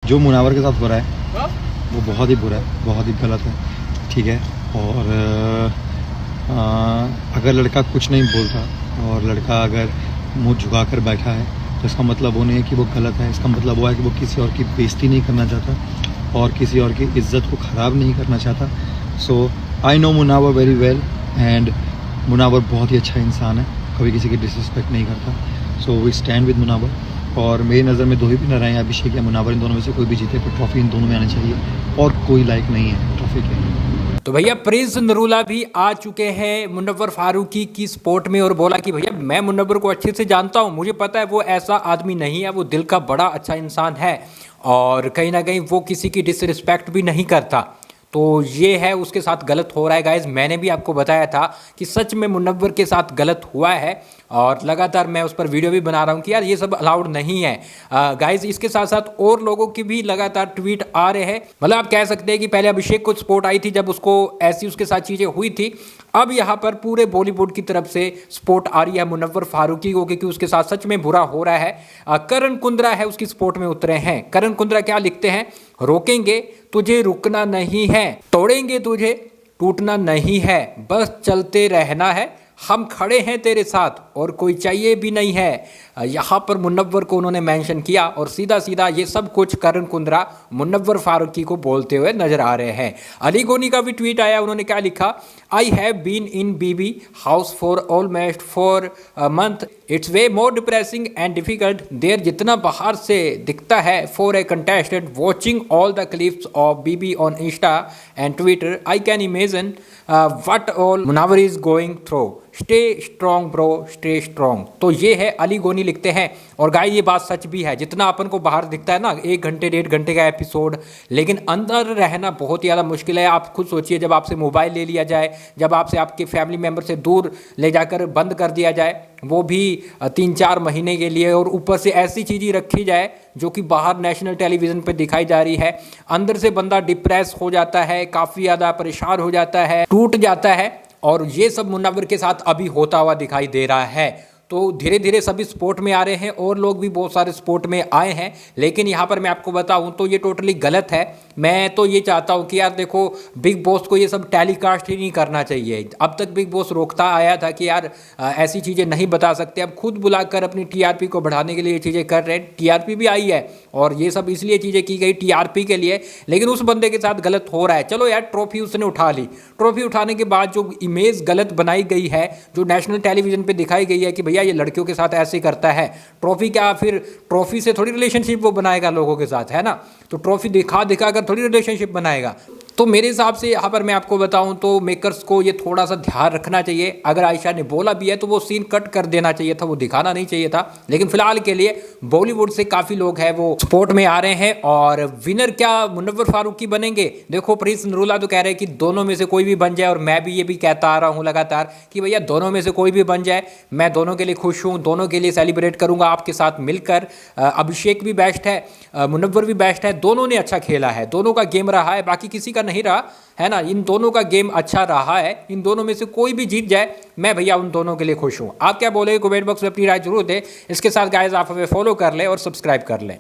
जो मुनावर के साथ हो रहा है वो बहुत ही बुरा है, बहुत ही गलत है, ठीक है। और अगर लड़का कुछ नहीं बोलता और लड़का अगर मुंह झुका कर बैठा है तो इसका मतलब वो नहीं है कि वो गलत है। इसका मतलब वो है कि वो किसी और की बेइज्जती नहीं करना चाहता और किसी और की इज़्ज़त को ख़राब नहीं करना चाहता। So I know Munawar very well and Munawar बहुत ही अच्छा इंसान है, कभी किसी की डिसरिस्पेक्ट नहीं करता। So we stand with Munawar. और मेरी नज़र में दो ही विनर हैं, अभिषेक या मुनावर, इन दोनों में से कोई भी जीते पर ट्रॉफी इन दोनों में आनी चाहिए और कोई लायक नहीं है ट्रॉफी के। तो भैया प्रिंस नरूला भी आ चुके हैं मुनव्वर फारूकी की स्पोर्ट में और बोला कि भैया मैं मुनव्वर को अच्छे से जानता हूं, मुझे पता है वो ऐसा आदमी नहीं है, वो दिल का बड़ा अच्छा इंसान है और कहीं ना कहीं वो किसी की डिसरिस्पेक्ट भी नहीं करता। तो ये है उसके साथ गलत हो रहा है गाइज। मैंने भी आपको बताया था कि सच में मुनव्वर के साथ गलत हुआ है और लगातार मैं उस पर वीडियो भी बना रहा हूँ कि यार ये सब अलाउड नहीं है गाइज। इसके साथ साथ और लोगों की भी लगातार ट्वीट आ रहे हैं। मतलब आप कह सकते हैं कि पहले अभिषेक को सपोर्ट आई थी जब उसको ऐसी उसके साथ चीज़ें हुई थी, अब यहाँ पर पूरे बॉलीवुड की तरफ से सपोर्ट आ रही है मुनव्वर फारूकी को क्योंकि उसके साथ सच में बुरा हो रहा है। करण कुंद्रा है उसकी सपोर्ट में उतरे हैं। करण कुंद्रा क्या लिखते हैं, रोकेंगे तुझे रुकना नहीं है, तोड़ेंगे तुझे टूटना नहीं है, बस चलते रहना है, हम खड़े हैं तेरे साथ और कोई चाहिए भी नहीं है। यहाँ पर मुनव्वर को उन्होंने मेंशन किया और सीधा सीधा ये सब कुछ करण कुंद्रा मुनव्वर फारूकी को बोलते हुए नजर आ रहे हैं। अली गोनी का भी ट्वीट आया, उन्होंने क्या लिखा, I have been in BB house for almost four month, it's way more depressing and difficult there जितना बाहर से दिखता है for a contestant watching all the clips of BB on Insta and Twitter I can imagine what all Munawar is going through, stay strong bro, stay strong. तो ये है अली गोनी लिखते हैं। और गाय ये बात सच भी है, जितना अपन को बाहर दिखता है ना 1 घंटे 1.5 घंटे का एपिसोड, लेकिन अंदर रहना बहुत ही ज़्यादा मुश्किल है। आप खुद सोचिए जब आपसे मोबाइल ले लिया जाए, जब आपसे आपके फैमिली मेम्बर से दूर ले जाकर बंद कर दिया जाए, वो भी 3-4 महीने के लिए, और ऊपर से ऐसी चीज़ें रखी जाए जो कि बाहर नेशनल टेलीविज़न पे दिखाई जा रही है, अंदर से बंदा डिप्रेस हो जाता है, काफ़ी ज़्यादा परेशान हो जाता है, टूट जाता है। और ये सब मुनव्वर के साथ अभी होता हुआ दिखाई दे रहा है। तो धीरे धीरे सभी स्पोर्ट में आ रहे हैं और लोग भी बहुत सारे स्पोर्ट में आए हैं, लेकिन यहाँ पर मैं आपको बताऊँ तो ये टोटली गलत है। मैं तो ये चाहता हूँ कि यार देखो, बिग बॉस को ये सब टेलीकास्ट ही नहीं करना चाहिए। अब तक बिग बॉस रोकता आया था कि यार ऐसी चीज़ें नहीं बता सकते, अब खुद बुलाकर अपनी टीआरपी को बढ़ाने के लिए ये चीज़ें कर रहे हैं। टीआरपी भी आई है और ये सब इसलिए चीज़ें की गई टीआरपी के लिए, लेकिन उस बंदे के साथ गलत हो रहा है। चलो यार, ट्रॉफी उसने उठा ली, ट्रॉफी उठाने के बाद जो इमेज गलत बनाई गई है, जो नेशनल टेलीविजन पर दिखाई गई है कि भैया ये लड़कियों के साथ ऐसे करता है, ट्रॉफी क्या, फिर ट्रॉफी से थोड़ी रिलेशनशिप वो बनाएगा लोगों के साथ, है ना। तो ट्रॉफी दिखा कर थोड़ी रिलेशनशिप बनाएगा। तो मेरे हिसाब से यहाँ पर मैं आपको बताऊँ तो मेकर्स को ये थोड़ा सा ध्यान रखना चाहिए। अगर आयशा ने बोला भी है तो वो सीन कट कर देना चाहिए था, वो दिखाना नहीं चाहिए था। लेकिन फिलहाल के लिए बॉलीवुड से काफ़ी लोग हैं वो सपोर्ट में आ रहे हैं। और विनर क्या मुनव्वर फारूकी बनेंगे? देखो, प्रिंस नरूला तो कह रहे हैं कि दोनों में से कोई भी बन जाए, और मैं भी ये भी कहता आ रहा हूँ लगातार कि भैया दोनों में से कोई भी बन जाए, मैं दोनों के लिए खुश हूँ, दोनों के लिए सेलिब्रेट करूँगा आपके साथ मिलकर। अभिषेक भी बेस्ट है, मुनव्वर भी बेस्ट है, दोनों ने अच्छा खेला है, दोनों का गेम रहा है, बाकी किसी का नहीं रहा है ना। इन दोनों का गेम अच्छा रहा है, इन दोनों में से कोई भी जीत जाए, मैं भैया उन दोनों के लिए खुश हूँ। आप क्या बोले, कमेंट बॉक्स में अपनी राय जरूर दें। इसके साथ गाइस आप हमें फॉलो कर लें और सब्सक्राइब कर लें।